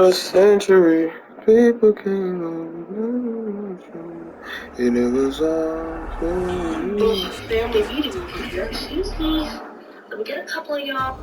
for a century, people came on. And it was all for you. Family meeting over here. Excuse me. Let me get a couple of y'all.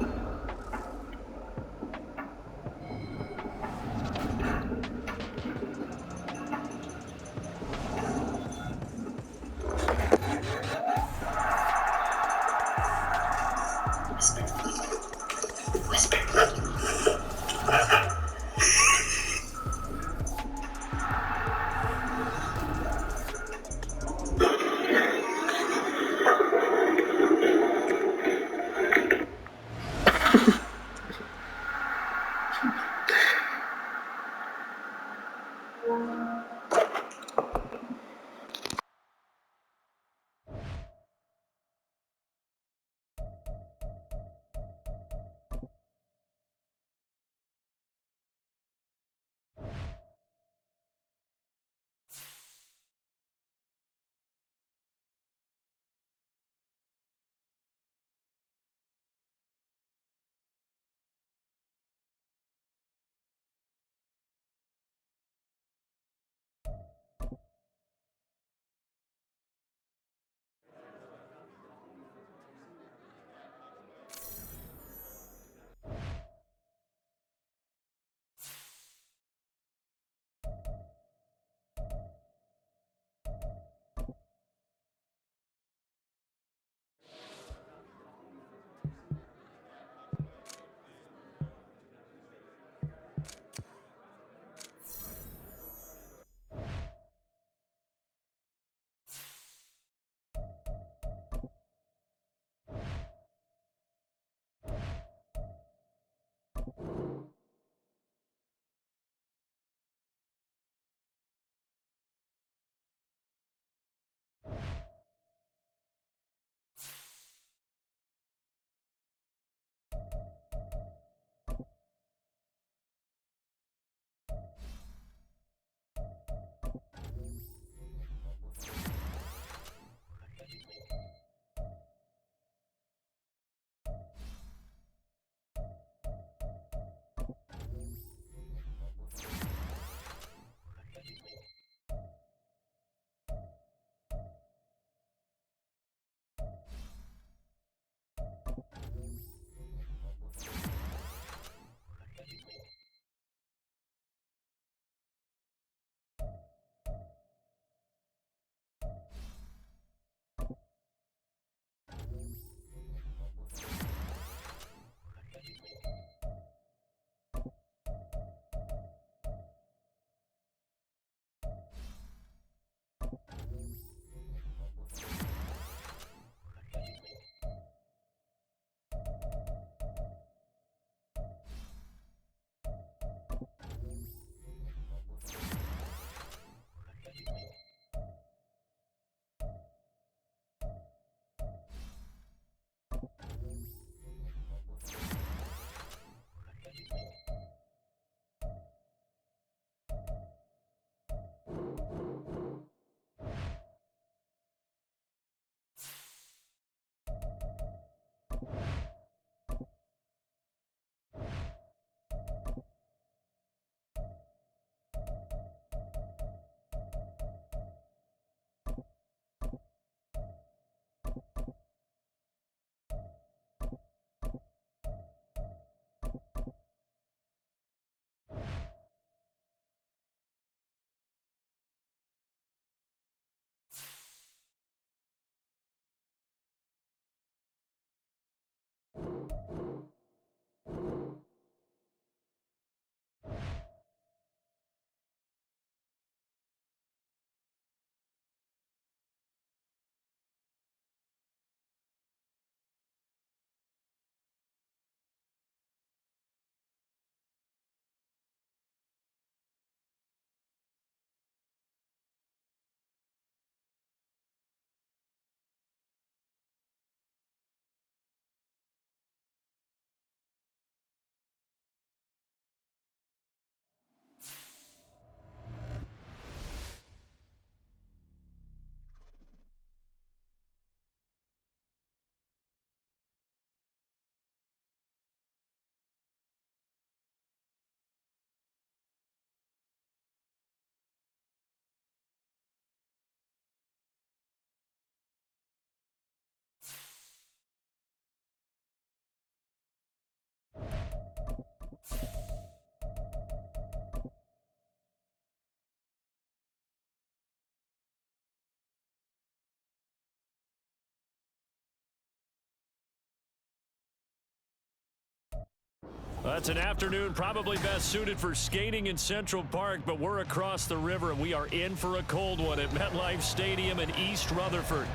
It's an afternoon probably best suited for skating in Central Park, but we're across the river and we are in for a cold one at MetLife Stadium in East Rutherford.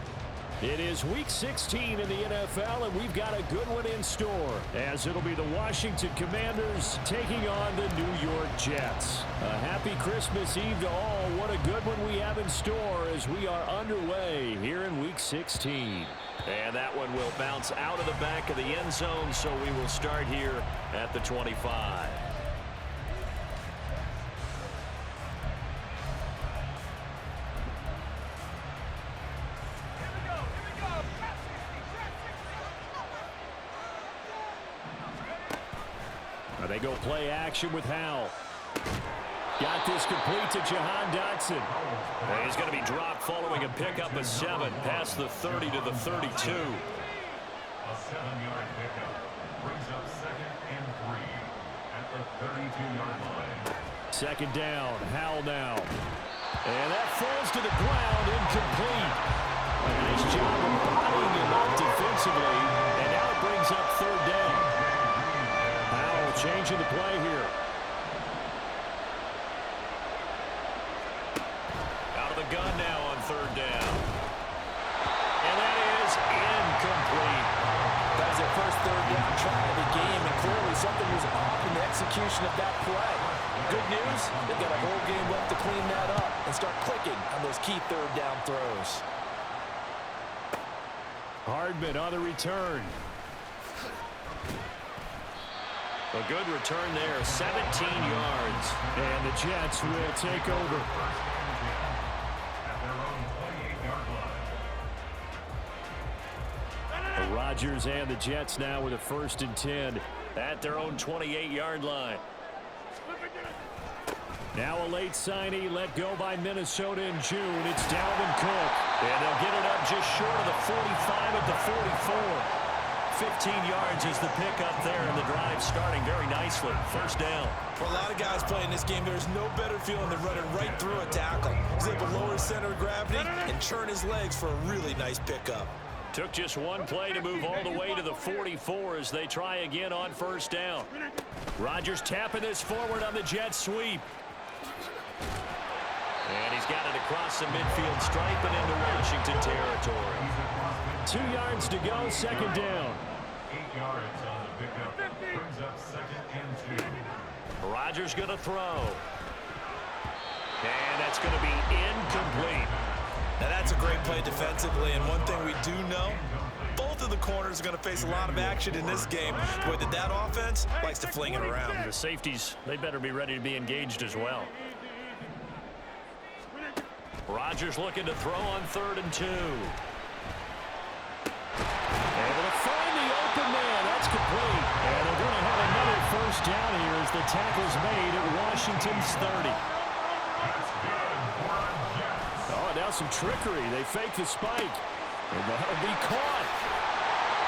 It is Week 16 in the NFL, and we've got a good one in store, as it'll be the Washington Commanders taking on the New York Jets. A happy Christmas Eve to all. What a good one we have in store as we are underway here in Week 16. And that one will bounce out of the back of the end zone, so we will start here at the 25. They go play action with Howell. Got this complete to Jahan Dotson. He's going to be dropped following a pickup of 7 past the 30 to the 32. A 7-yard pickup brings up 2nd and 3 at the 32-yard line. Second down, Howell now. And that falls to the ground, incomplete. A nice job of bodying him up defensively, and now it brings up 3rd down. Howell changing the play here. Out of the gun now on 3rd down. And that is incomplete. That was their first 3rd down try of the game, and clearly something was off in the execution of that play. Good news, they've got a whole game left to clean that up and start clicking on those key 3rd down throws. Hardman on the return. A good return there, 17 yards. And the Jets will take over. At their own 28-yard line. The Rodgers and the Jets now with a 1st and 10 at their own 28-yard line. Now a late signee let go by Minnesota in June. It's Dalvin Cook. And they'll get it up just short of the 45 at the 44. 15 yards is the pickup there, and the drive starting very nicely. 1st down. For a lot of guys playing this game, there's no better feeling than running right through a tackle. He's able to lower his center of gravity and churn his legs for a really nice pickup. Took just one play to move all the way to the 44 as they try again on 1st down. Rodgers tapping this forward on the jet sweep. And he's got it across the midfield stripe and into Washington territory. 2 yards to go, 2nd down. 8 yards on the pickup brings up 2nd and 2. Rodgers going to throw. And that's going to be incomplete. Now that's a great play defensively, and one thing we do know, both of the corners are going to face a lot of action in this game. The way that offense likes to fling it around. The safeties, they better be ready to be engaged as well. Rodgers looking to throw on 3rd and 2. Able to find the open man. That's complete. And they're going to have another 1st down here as the tackle's made at Washington's 30. Oh, now some trickery. They fake the spike. And that'll be caught.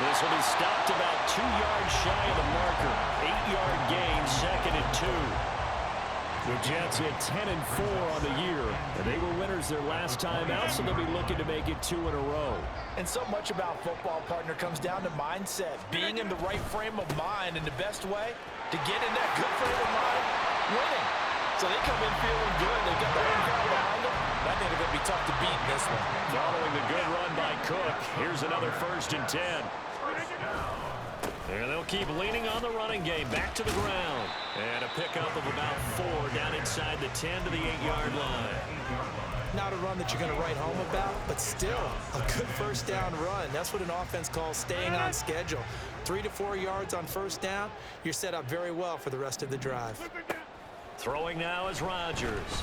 This will be stopped about 2 yards shy of the marker. 8-yard gain, 2nd and 2. The Jets at 10-4 on the year, and they were winners their last time out, so they'll be looking to make it 2 in a row. And so much about football, partner, comes down to mindset, being in the right frame of mind, and the best way to get in that good frame of mind, winning. So they come in feeling good. They got the home crowd behind them. I think they're going to be tough to beat in this one. Following the good run by Cook, here's another 1st and 10. And they'll keep leaning on the running game. Back to the ground. And a pickup of about 4 down inside the 10 to the 8-yard line. Not a run that you're going to write home about, but still a good 1st down run. That's what an offense calls staying on schedule. 3 to 4 yards on 1st down. You're set up very well for the rest of the drive. Throwing now is Rodgers.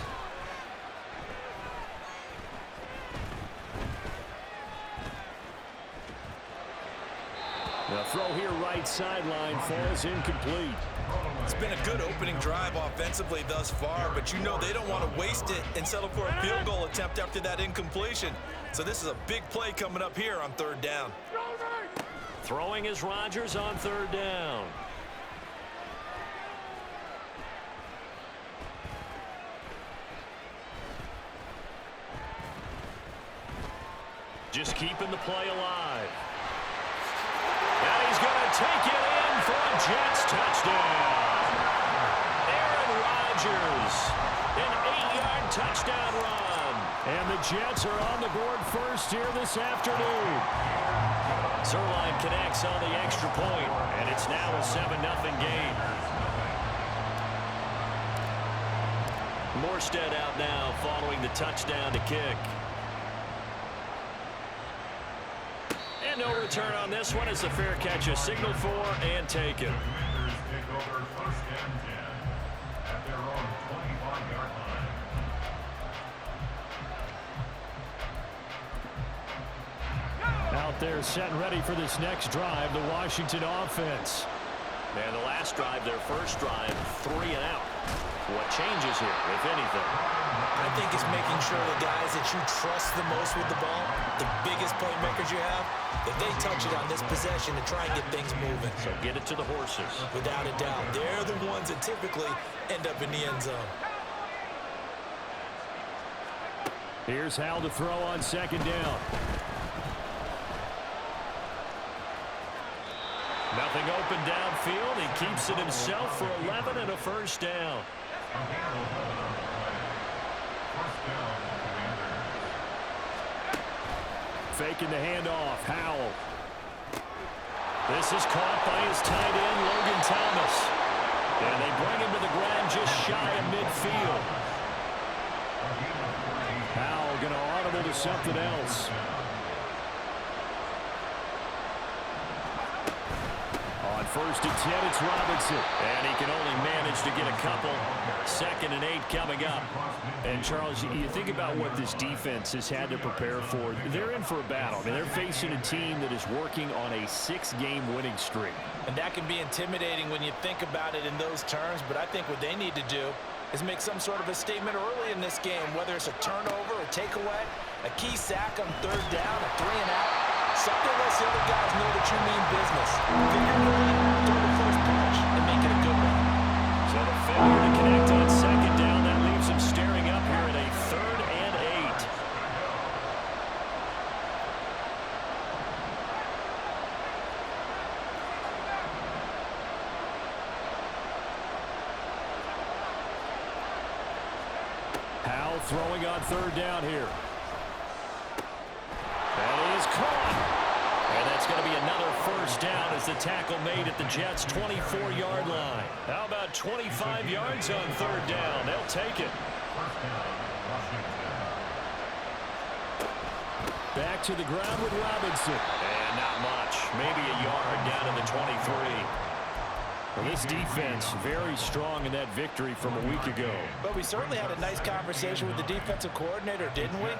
The throw here right sideline falls incomplete. It's been a good opening drive offensively thus far, but you know they don't want to waste it and settle for a field goal attempt after that incompletion. So this is a big play coming up here on 3rd down. Throwing is Rodgers on 3rd down. Just keeping the play alive. And he's going to take it in for a Jets touchdown. Aaron Rodgers, an 8-yard touchdown run. And the Jets are on the board first here this afternoon. Zuerlein connects on the extra point, and it's now a 7-0 game. Morstead out now following the touchdown to kick. And no return on this one as the fair catch is signaled for and taken. Commanders take over 1st and 10 at their own 25-yard line. Out there set and ready for this next drive, the Washington offense. And the last drive, their first drive, 3 and out. What changes here, if anything? I think it's making sure the guys that you trust the most with the ball, the biggest playmakers you have, that they touch it on this possession to try and get things moving. So get it to the horses. Without a doubt, they're the ones that typically end up in the end zone. Here's Hal to throw on 2nd down. Nothing open downfield. He keeps it himself for 11 and a 1st down. Faking the handoff. Howell. This is caught by his tight end, Logan Thomas. And they bring him to the ground just shy of midfield. Howell going to audible to something else. On 1st and 10, it's Robinson. And he can only manage to get a couple. 2nd and 8 coming up. And, Charles, you think about what this defense has had to prepare for. They're in for a battle. I mean, they're facing a team that is working on a 6-game winning streak. And that can be intimidating when you think about it in those terms. But I think what they need to do is make some sort of a statement early in this game, whether it's a turnover, a takeaway, a key sack on 3rd down, a 3 and out. Something lets the other guys know that you mean business. Figure it out, throw the first punch, and make it a good one. So the failure to connect on 2nd down, that leaves him staring up here at a 3rd and 8. Howell throwing on 3rd down here. That is caught. And that's going to be another 1st down as the tackle made at the Jets' 24-yard line. How about 25 yards on 3rd down? They'll take it. Back to the ground with Robinson. And not much. Maybe a yard down to the 23. Well, this defense very strong in that victory from a week ago. But we certainly had a nice conversation with the defensive coordinator, didn't we?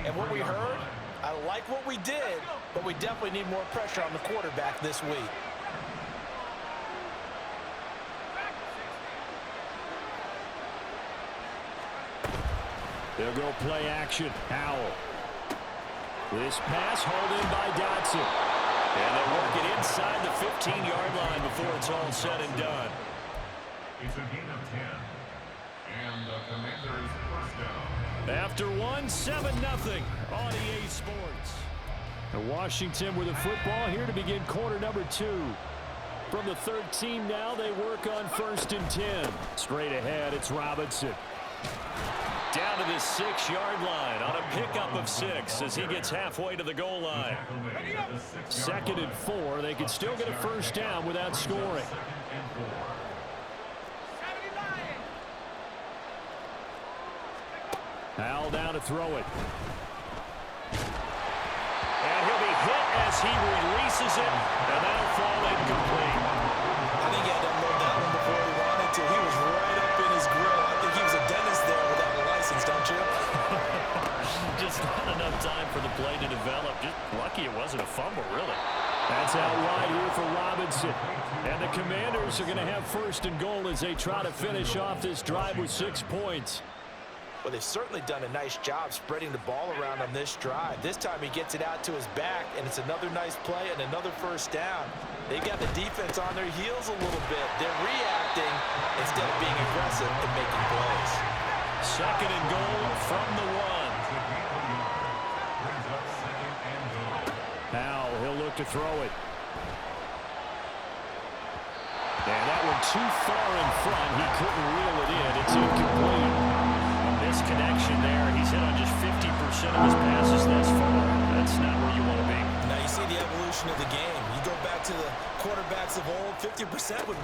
And what we heard, I like what we did, but we definitely need more pressure on the quarterback this week. They'll go play action. Howell. This pass hauled in by Dotson. And they work it inside the 15-yard line before it's all said and done. It's a gain of 10. And the Commanders' 1st down. After 7-0 on EA Sports. And Washington with the football here to begin quarter number 2. From the 13 now, they work on 1st and 10. Straight ahead, it's Robinson. Down to the 6-yard line on a pickup of 6 as he gets halfway to the goal line. 2nd and 4. They can still get a 1st down without scoring. Howell down to throw it. And he'll be hit as he releases it, and that'll fall incomplete. I think he had to unload that one before he wanted to. He was right up in his grill. I think he was a dentist there without a license, don't you? Just not enough time for the play to develop. Just lucky it wasn't a fumble, really. That's out wide here for Robinson. And the Commanders are going to have 1st and goal as they try to finish off this drive with 6 points. Well, they've certainly done a nice job spreading the ball around on this drive. This time he gets it out to his back, and it's another nice play and another 1st down. They've got the defense on their heels a little bit. They're reacting instead of being aggressive and making plays. 2nd and goal from the 1. Howell, he'll look to throw it. And that one too far in front. He couldn't reel it in. It's incomplete. A misconnection there. He's hit on just 50% of his passes thus far. That's not where you want to be. Now you see the evolution of the game. You go back to the quarterbacks of old, 50% would...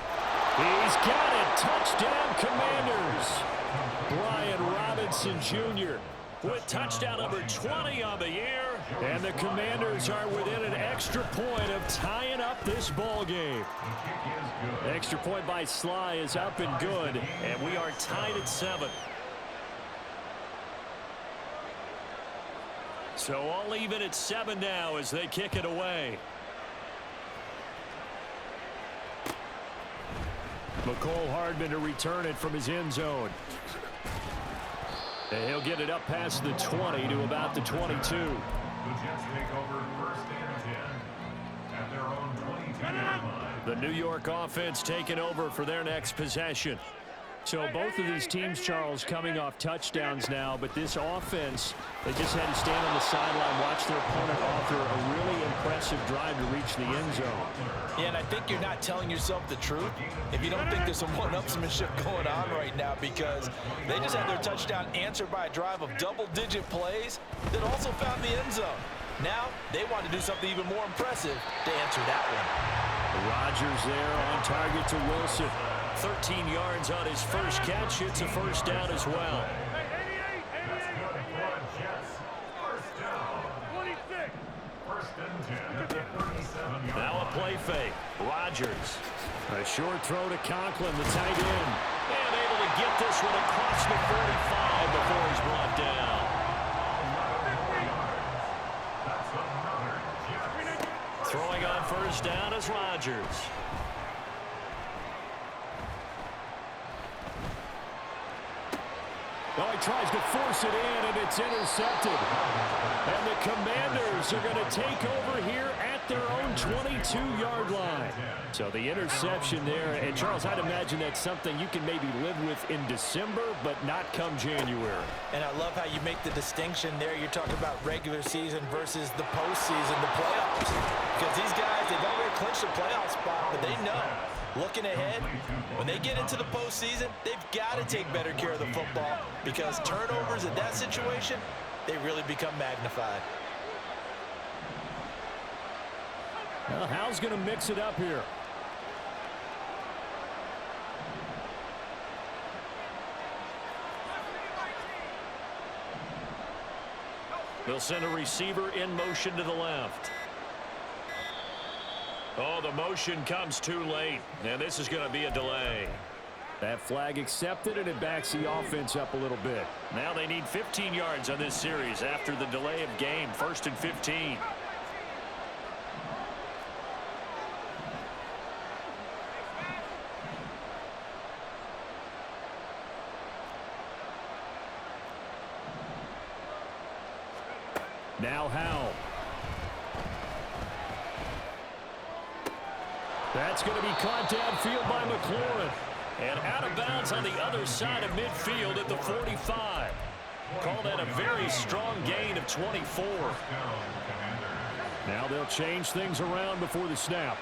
He's got it. Touchdown, Commanders. Brian Robinson Jr. with touchdown number 20 on the year. And the Commanders are within an extra point of tying up this ball game. Extra point by Sly is up and good. And we are tied at 7. So all even at 7 now as they kick it away. McCole Hardman to return it from his end zone. And he'll get it up past the 20 to about the 22. The Jets take over 1st and 10 at their own 22-yard line. The New York offense taking over for their next possession. So both of these teams, Charles, coming off touchdowns now, but this offense, they just had to stand on the sideline, watch their opponent author a really impressive drive to reach the end zone. Yeah, and I think you're not telling yourself the truth if you don't think there's some one-upsmanship going on right now, because they just had their touchdown answered by a drive of double-digit plays that also found the end zone. Now they want to do something even more impressive to answer that one. Rodgers there on target to Wilson. 13 yards on his first catch. It's a first down as well. Now a play fake. Rodgers. A short throw to Conklin, the tight end. And able to get this one across the 45 before he's brought down. Throwing on first down is Rodgers. Oh, he tries to force it in, and it's intercepted. And the Commanders are going to take over here at their own 22-yard line. So the interception there, and Charles, I'd imagine that's something you can maybe live with in December, but not come January. And I love how you make the distinction there. You're talking about regular season versus the postseason, the playoffs. Because these guys, they've already clinched a playoff spot, but they know, looking ahead, when they get into the postseason, they've got to take better care of the football, because turnovers in that situation, they really become magnified. Well, Hal's going to mix it up here. They'll send a receiver in motion to the left. Oh, the motion comes too late, and this is going to be a delay. That flag accepted, and it backs the offense up a little bit. Now they need 15 yards on this series after the delay of game. 1st and 15. Now Howell. That's going to be caught downfield by McLaurin. And out of bounds on the other side of midfield at the 45. Call that a very strong gain of 24. Now they'll change things around before the snap.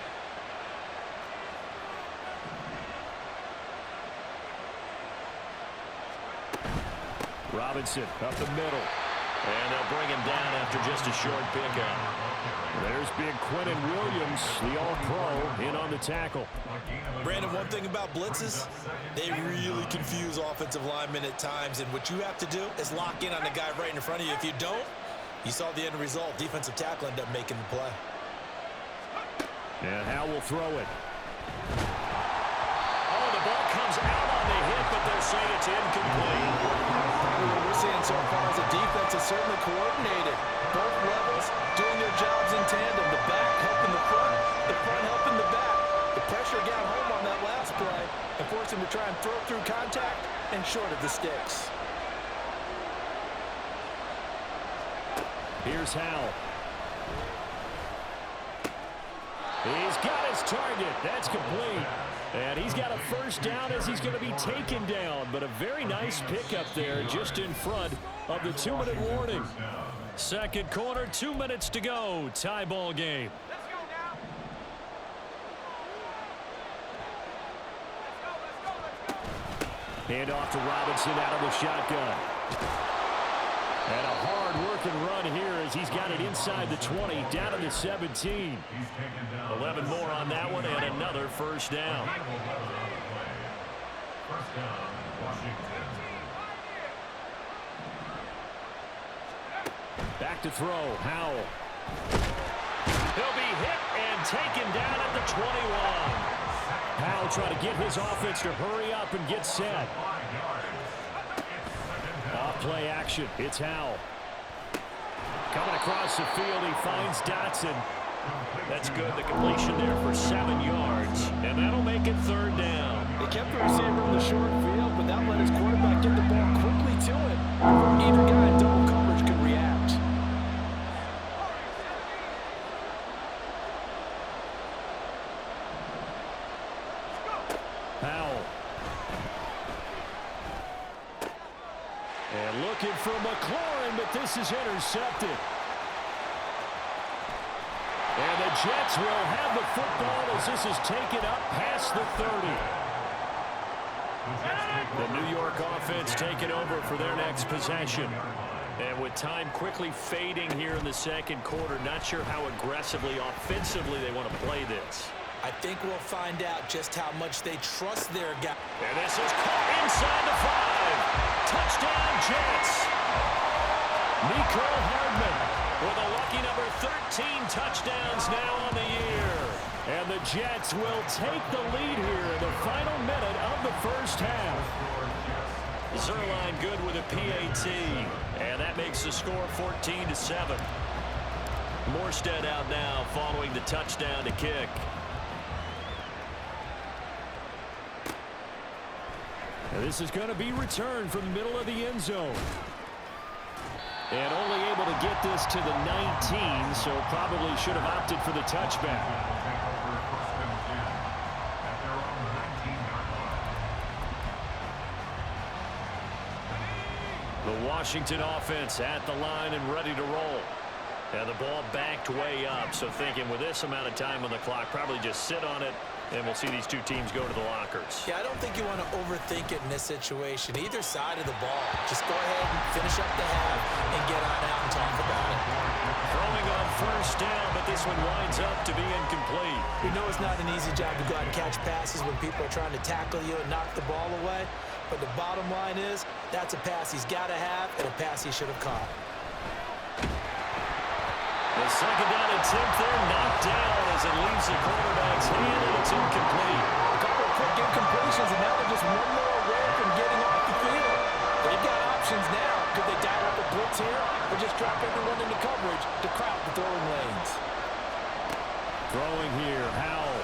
Robinson up the middle. And they'll bring him down after just a short pickup. There's big Quentin Williams, the All-Pro, in on the tackle. Brandon, one thing about blitzes, they really confuse offensive linemen at times, and what you have to do is lock in on the guy right in front of you. If you don't, you saw the end result. Defensive tackle ended up making the play. And Howell will throw it. Oh, the ball comes out on the hit, but they're saying it's incomplete. What we're seeing so far is the defense is certainly coordinated. Both levels doing their jobs in tandem. The back helping the front helping the back. The pressure got home on that last play and forced him to try and throw through contact and short of the sticks. Here's Howell. He's got his target. That's complete. And he's got a first down as he's going to be taken down. But a very nice pickup there just in front of the 2-minute warning. Second quarter, 2 minutes to go. Tie ball game. Hand off to Robinson out of the shotgun. And a hard-working run here as he's got it inside the 20, down to the 17. 11 more on that one, and another first down. First down, Washington. Back to throw, Howell. He'll be hit and taken down at the 21. Howell trying to get his offense to hurry up and get set. Off play action. It's Howell. Coming across the field, he finds Dotson. That's good. The completion there for 7 yards. And that'll make it third down. They kept the receiver in the short field, but that let his quarterback get the ball quickly to him before either guy in double coverage could react. Howell. And looking for McLaurin, but this is intercepted. And the Jets will have the football as this is taken up past the 30. The New York offense taking over for their next possession. And with time quickly fading here in the second quarter, not sure how aggressively, offensively they want to play this. I think we'll find out just how much they trust their guy. And this is caught inside the 5. Touchdown, Jets. Mecole Hardman with a lucky number 13 touchdowns now on the year. And the Jets will take the lead here in the final minute of the first half. Zuerlein good with a PAT. And that makes the score 14-7. Morstead out now following the touchdown to kick. This is going to be returned from the middle of the end zone. And only able to get this to the 19, so probably should have opted for the touchback. The Washington offense at the line and ready to roll. And the ball backed way up, so thinking with this amount of time on the clock, probably just sit on it, and we'll see these two teams go to the lockers. Yeah, I don't think you want to overthink it in this situation. Either side of the ball. Just go ahead and finish up the half and get on out and talk about it. Throwing on first down, but this one winds up to be incomplete. We know it's not an easy job to go out and catch passes when people are trying to tackle you and knock the ball away. But the bottom line is, that's a pass he's got to have and a pass he should have caught. The second down attempt there knocked down as it leaves the quarterback's hand, and it's incomplete. A couple of quick incompletions, and now they're just one more away from getting off the field. They've got options now. Could they dial up a blitz here or just drop everyone into coverage to crowd the throwing lanes? Throwing here, Howell.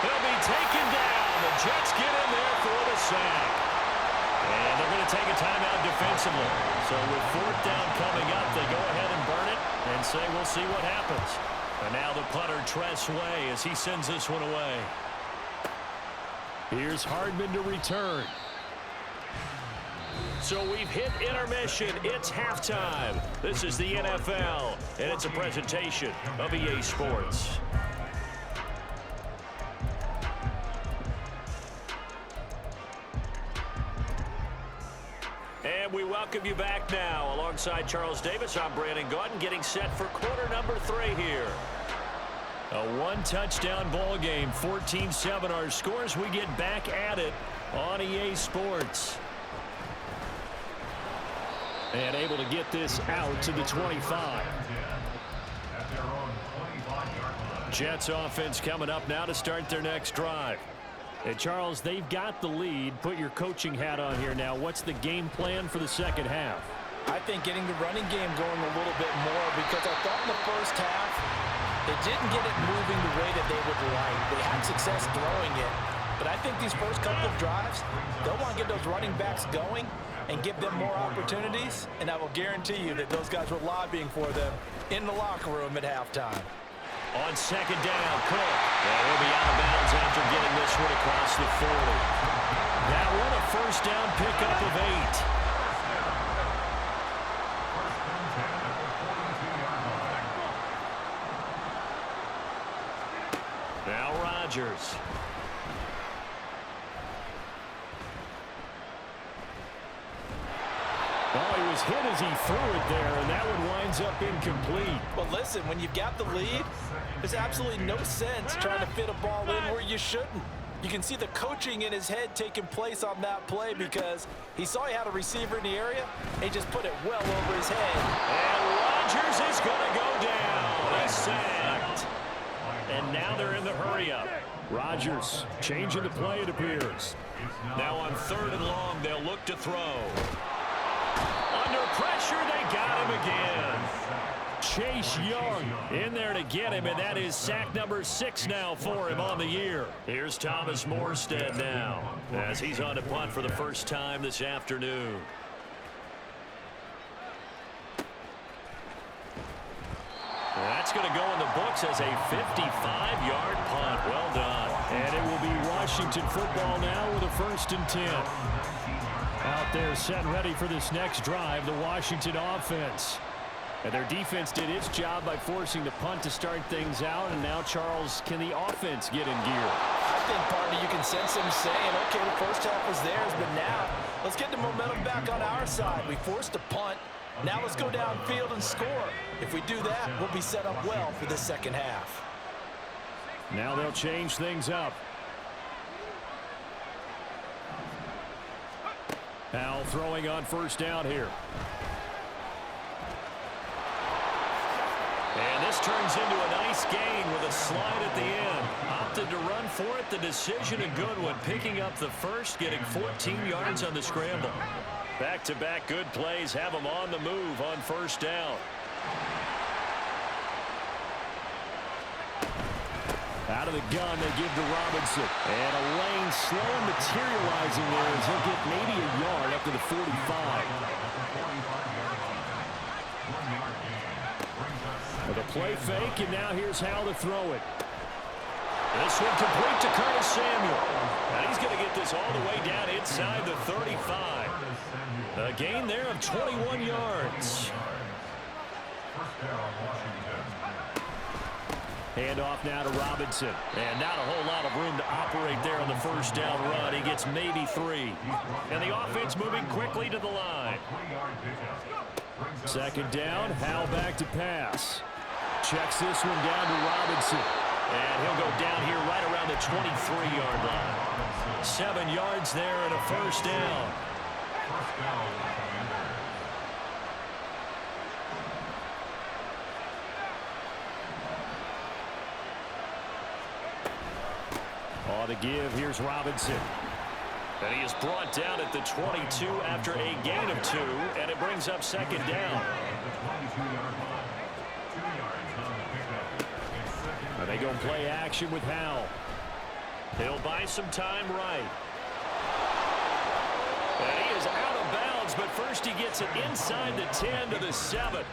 He'll be taken down. The Jets get in there for the sack. And they're going to take a timeout defensively. So with fourth down coming up, they go ahead and burn it and say we'll see what happens. And now the punter, Tress Way, as he sends this one away. Here's Hardman to return. So we've hit intermission. It's halftime. This is the NFL, and it's a presentation of EA Sports. And we welcome you back now. Alongside Charles Davis, I'm Brandon Gaudin, getting set for quarter number 3 here. A one-touchdown ball game, 14-7 our scores. We get back at it on EA Sports. And able to get this out to the 25. Jets offense coming up now to start their next drive. Hey, Charles, they've got the lead. Put your coaching hat on here now. What's the game plan for the second half? I think getting the running game going a little bit more, because I thought in the first half they didn't get it moving the way that they would like. They had success throwing it. But I think these first couple of drives, they'll want to get those running backs going and give them more opportunities. And I will guarantee you that those guys were lobbying for them in the locker room at halftime. On second down, Cook. And he'll be out of bounds after getting this one across the 40. That one a first down pickup of 8. Now Rodgers. Oh, he was hit as he threw it there, and that one winds up incomplete. Well, listen, when you've got the lead, there's absolutely no sense trying to fit a ball in where you shouldn't. You can see the coaching in his head taking place on that play because he saw he had a receiver in the area, and he just put it well over his head. And Rodgers is going to go down. He's sacked. And now they're in the hurry-up. Rodgers changing the play, it appears. Now on 3rd and long, they'll look to throw. Under pressure, they got him again. Chase Young in there to get him, and that is sack number 6 now for him on the year. Here's Thomas Morstead now as he's on to punt for the first time this afternoon. That's going to go in the books as a 55-yard punt. Well done. And it will be Washington football now with a 1st and 10. Out there set ready for this next drive, the Washington offense. And their defense did its job by forcing the punt to start things out. And now, Charles, can the offense get in gear? I think, partner, you can sense them saying, okay, the first half was theirs, but now let's get the momentum back on our side. We forced a punt. Now let's go downfield and score. If we do that, we'll be set up well for the second half. Now they'll change things up. Howell throwing on 1st down here. And this turns into a nice gain with a slide at the end. Opted to run for it. The decision a good one. Picking up the first, getting 14 yards on the scramble. Back-to-back good plays have them on the move on 1st down. Out of the gun, they give to Robinson. And a lane slow materializing there as he'll get maybe a yard up to the 45. With a play fake, and now here's how to throw it. This one complete to Curtis Samuel. And he's going to get this all the way down inside the 35. A gain there of 21 yards. Hand off now to Robinson. And not a whole lot of room to operate there on the 1st down run. He gets maybe 3. And the offense moving quickly to the line. 2nd down, Howell back to pass. Checks this one down to Robinson. And he'll go down here right around the 23-yard line. 7 yards there and a 1st down. On the give, here's Robinson. And he is brought down at the 22 after a gain of 2, and it brings up 2nd down. And they go play action with Howell. He'll buy some time right. And he is out of bounds, but first he gets it inside the 10 to the 7.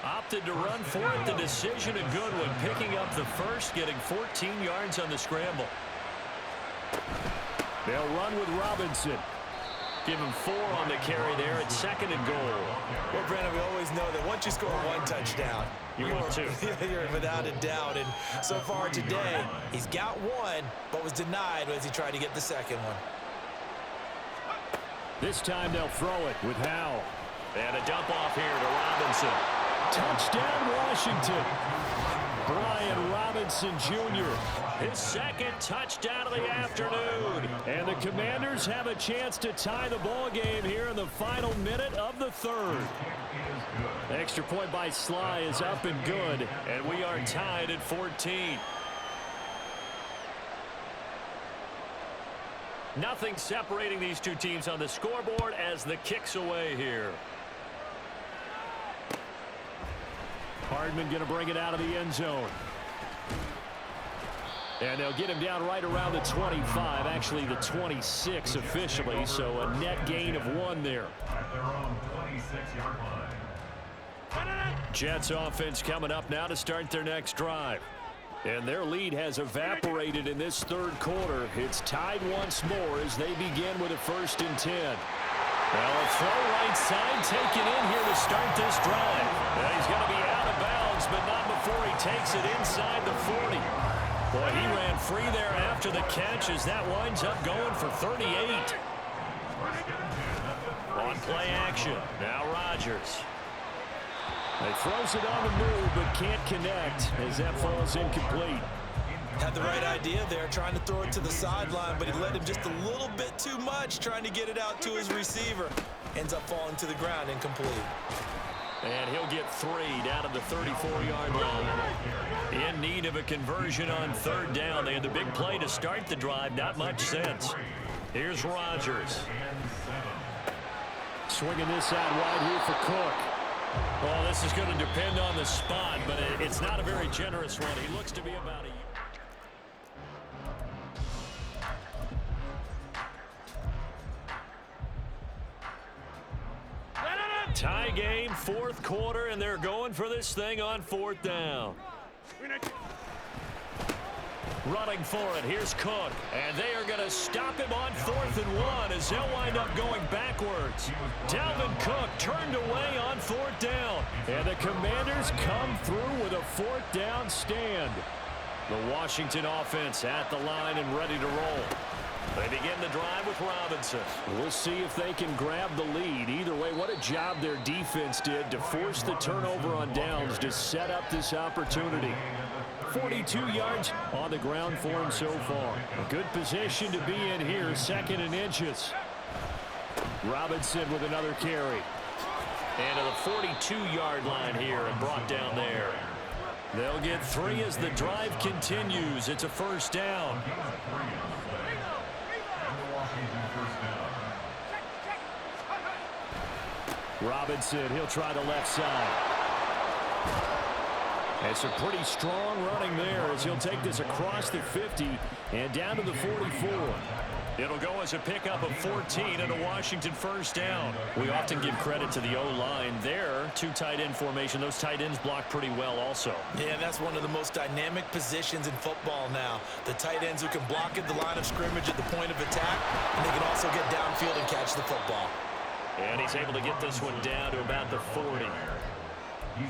Opted to run for it. The decision a good one. Picking up the first, getting 14 yards on the scramble. They'll run with Robinson. Give him 4 on the carry there at 2nd and goal. Well, Brandon, we always know that once you score 1 touchdown, You're going 2. You're without a doubt. And so far today, he's got 1, but was denied as he tried to get the 2nd one. This time they'll throw it with Howell. And a dump off here to Robinson. Touchdown, Washington. Brian Robinson Jr. His 2nd touchdown of the afternoon. And the Commanders have a chance to tie the ball game here in the final minute of the 3rd. Extra point by Sly is up and good. And we are tied at 14. Nothing separating these two teams on the scoreboard as the kick's away here. Hardman going to bring it out of the end zone. And they'll get him down right around the 25, actually the 26 officially, so a net gain of 1 there. At their own 26-yard line. Jets offense coming up now to start their next drive. And their lead has evaporated in this 3rd quarter. It's tied once more as they begin with a 1st and 10. Well, a throw right side taken in here to start this drive. And he's going to be out of bounds, but not before he takes it inside the 40. Boy, he ran free there after the catch as that winds up going for 38. On Play action. Now Rodgers. He throws it on the move, but can't connect as that falls incomplete. Had the right idea there, trying to throw it to the sideline, but he let him just a little bit too much, trying to get it out to his receiver. Ends up falling to the ground, incomplete. And he'll get 3 down to the 34-yard line. In need of a conversion on 3rd down. They had the big play to start the drive. Not much sense. Here's Rodgers. Swinging this out wide here for Cook. Well, this is going to depend on the spot, but it's not a very generous one. He looks to be about a... Tie game, 4th quarter, and they're going for this thing on 4th down. Running for it, here's Cook, and they are going to stop him on 4th and 1 as he'll wind up going backwards. Dalvin Cook turned away on 4th down, and the Commanders come through with a 4th down stand. The Washington offense at the line and ready to roll. They begin the drive with Robinson. We'll see if they can grab the lead. Either way, what a job their defense did to force the turnover on downs to set up this opportunity. 42 yards on the ground for him so far. A good position to be in here, 2nd and inches. Robinson with another carry. And to the 42-yard line here and brought down there. They'll get 3 as the drive continues. It's a 1st down. Robinson, he'll try the left side. And some pretty strong running there as he'll take this across the 50 and down to the 44. It'll go as a pickup of 14 and a Washington 1st down. We often give credit to the O-line there. 2 tight end formation. Those tight ends block pretty well also. Yeah, that's one of the most dynamic positions in football now. The tight ends who can block at the line of scrimmage at the point of attack, and they can also get downfield and catch the football. And he's able to get this one down to about the 40.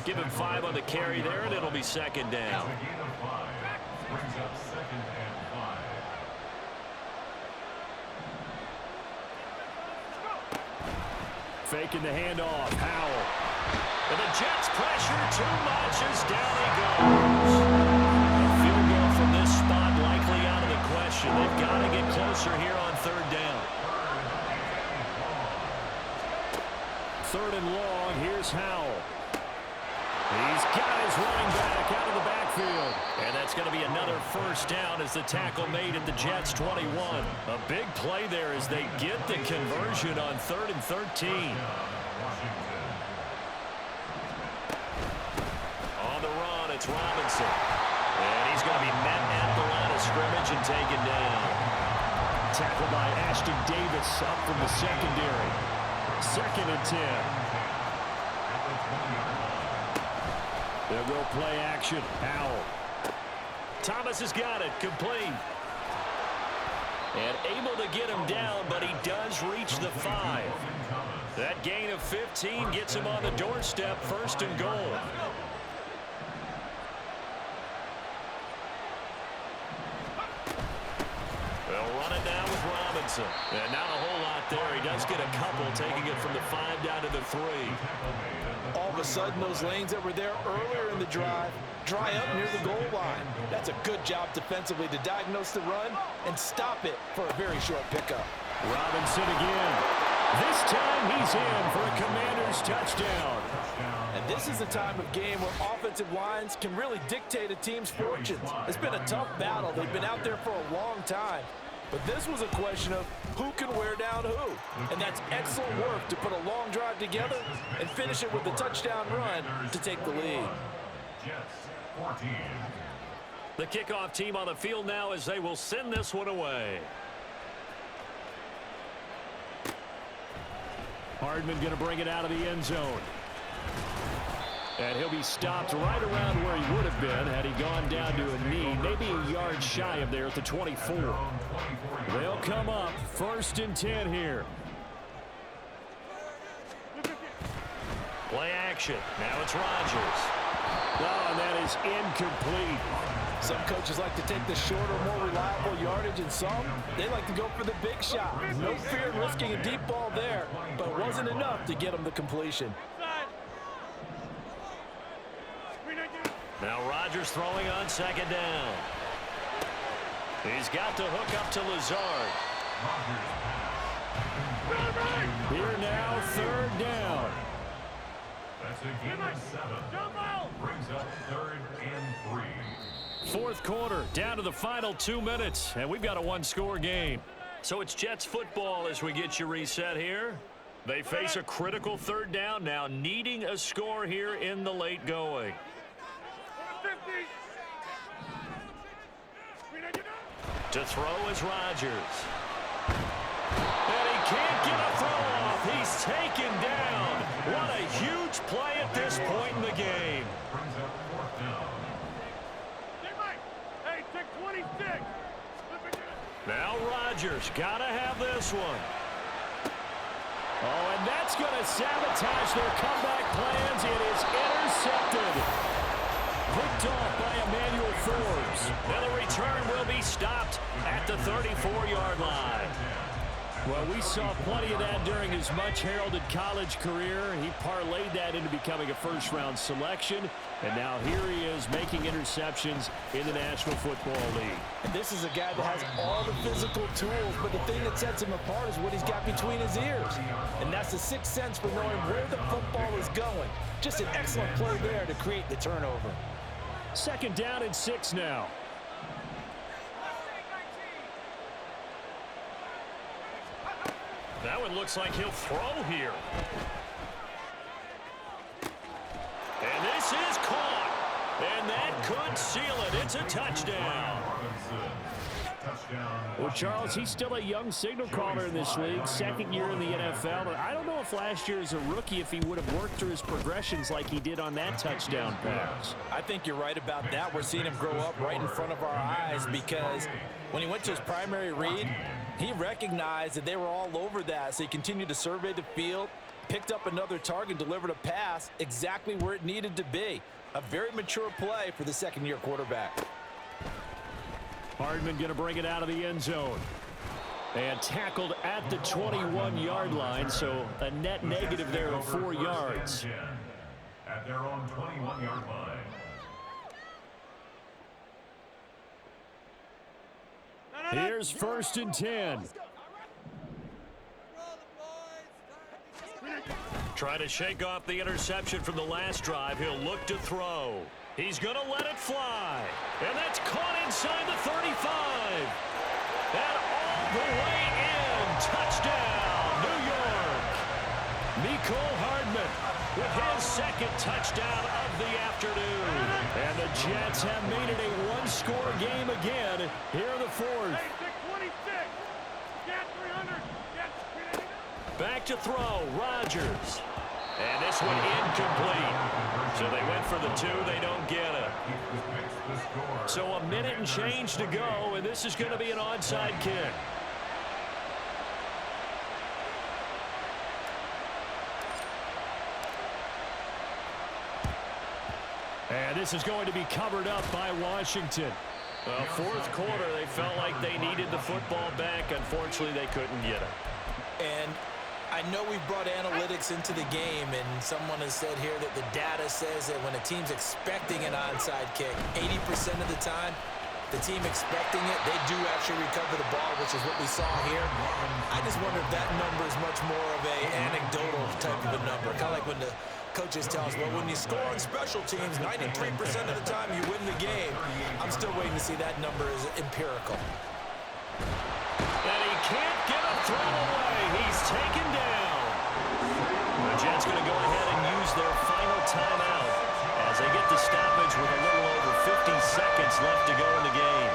Give him 5 on the carry there, and it'll be 2nd down. Faking the handoff, Howell. And the Jets pressure too much as down he goes. A field goal from this spot likely out of the question. They've got to get closer here on 3rd down. 3rd and long, here's Howell. He's got his running back out of the backfield. And that's going to be another 1st down as the tackle made at the Jets 21. A big play there as they get the conversion on 3rd and 13. On the run, it's Robinson. And he's going to be met at the line of scrimmage and taken down. Tackled by Ashton Davis up from the secondary. 2nd and 10. They'll go play action. Howell. Thomas has got it. Complete. And able to get him down, but he does reach the 5. That gain of 15 gets him on the doorstep. 1st and goal. They'll run it now with Robinson. And not a whole lot there. He does get a couple, taking it from the 5 down to the 3. All of a sudden, those lanes that were there earlier in the drive dry up near the goal line. That's a good job defensively to diagnose the run and stop it for a very short pickup. Robinson again. This time he's in for a Commanders touchdown. And this is the time of game where offensive lines can really dictate a team's fortunes. It's been a tough battle. They've been out there for a long time. But this was a question of who can wear down who. And that's excellent work to put a long drive together and finish it with a touchdown run to take the lead. The kickoff team on the field now as they will send this one away. Hardman going to bring it out of the end zone. And he'll be stopped right around where he would have been had he gone down to a knee, maybe a yard shy of there at the 24. They'll come up 1st and 10 here. Play action. Now it's Rodgers. Oh, and that is incomplete. Some coaches like to take the shorter, more reliable yardage, and some, they like to go for the big shot. No fear in risking a deep ball there, but it wasn't enough to get him the completion. Now Rodgers throwing on second down. He's got to hook up to Lazard. Here now, third down. That's a gain of 7. Brings up 3rd and 3. Fourth quarter, down to the final 2 minutes, and we've got a one-score game. So it's Jets football as we get you reset here. They face a critical third down now, needing a score here in the late going. To throw is Rodgers. And he can't get a throw off. He's taken down. What a huge play at this point in the game. Brings up 4th down. Hey, take 26. Now Rodgers got to have this one. Oh, and that's going to sabotage their comeback plans. It is intercepted. Picked off by Emmanuel Forbes. And the return will be stopped at the 34-yard line. Well, we saw plenty of that during his much-heralded college career. He parlayed that into becoming a first-round selection. And now here he is making interceptions in the National Football League. And this is a guy that has all the physical tools, but the thing that sets him apart is what he's got between his ears. And that's the sixth sense for knowing where the football is going. Just an excellent play there to create the turnover. Second down and 6 now. That one looks like he'll throw here. And this is caught. And that could seal it. It's a touchdown. Well, Charles, he's still a young signal caller in this league, second year in the NFL. But I don't know if last year as a rookie, if he would have worked through his progressions like he did on that touchdown pass. I think you're right about that. We're seeing him grow up right in front of our eyes because when he went to his primary read, he recognized that they were all over that, so he continued to survey the field, picked up another target, delivered a pass exactly where it needed to be. A very mature play for the second-year quarterback. Hardman going to bring it out of the end zone. And tackled at the 21-yard line, so a net negative there of 4 yards. At their own 21-yard line. Here's 1st and 10. Try to shake off the interception from the last drive. He'll look to throw. He's going to let it fly. And that's caught inside the 35. And all the way in. Touchdown, New York. Mecole Hardman with his second touchdown of the afternoon. And the Jets have made it a one-score game again here in the fourth. Back to throw, Rodgers. And this one incomplete. So they went for the 2, they don't get it. So a minute and change to go, and this is going to be an onside kick. And this is going to be covered up by Washington. Well, fourth quarter, they felt like they needed the football back. Unfortunately, they couldn't get it. And I know we've brought analytics into the game, and someone has said here that the data says that when a team's expecting an onside kick, 80% of the time, the team expecting it, they do actually recover the ball, which is what we saw here. I just wonder if that number is much more of an anecdotal type of a number, kind of like when the coaches tell us, well, when you score on special teams, 93% of the time you win the game. I'm still waiting to see that number is empirical. And he can't get a throw away. He's taken down. The Jets going to go ahead and use their final timeout as they get the stoppage with a little over 50 seconds left to go in the game.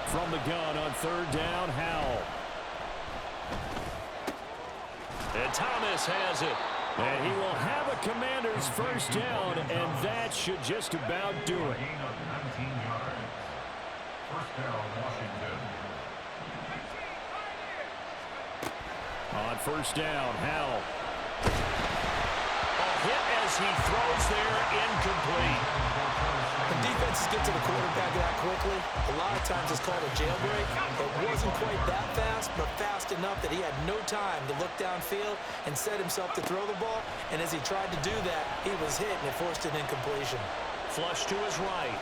From the gun on third down, Howell. And Thomas has it. And he will have a Commander's first down, and that should just about do it. Gain of 19 yards. First down, Washington. On first down, Howell. Oh, hit as he throws there, incomplete. When defenses get to the quarterback that quickly, a lot of times it's called a jailbreak. It wasn't quite that fast, but fast enough that he had no time to look downfield and set himself to throw the ball. And as he tried to do that, he was hit, and it forced an incompletion. Flush to his right.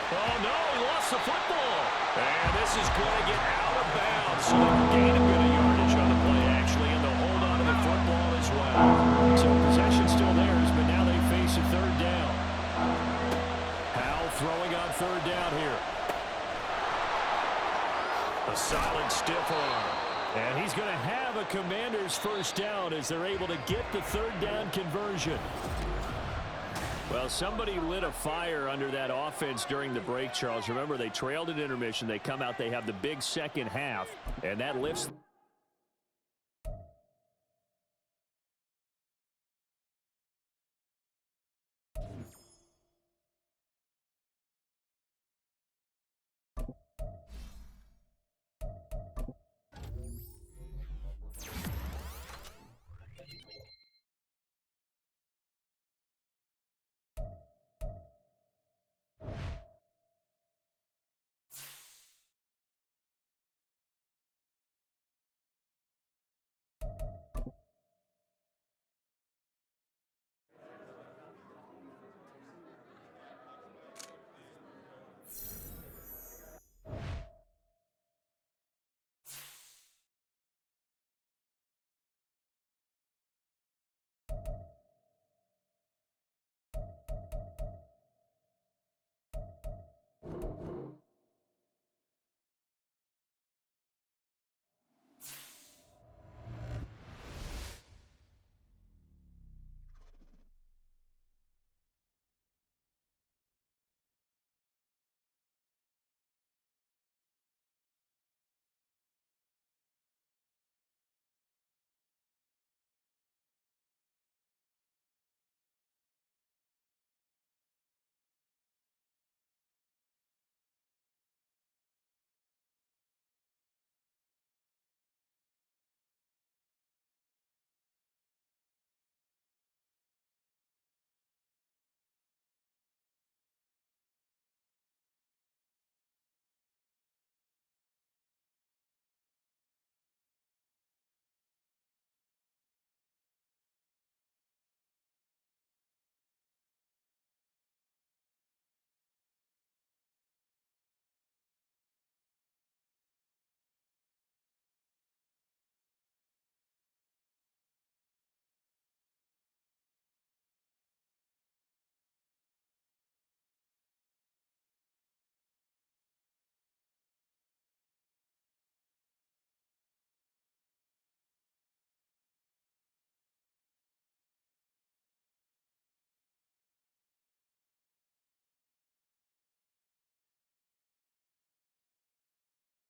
Oh, no, he lost the football. And this is going to get out of bounds. So they'll gain a bit of yardage on the play, actually, and they'll hold on to the football as well. So possession still theirs, but now they face a third down. Howell throwing on third down here. A solid stiff arm. And he's going to have a Commanders first down as they're able to get the third down conversion. Well, somebody lit a fire under that offense during the break, Charles. Remember, they trailed at intermission. They come out, they have the big second half, and that lifts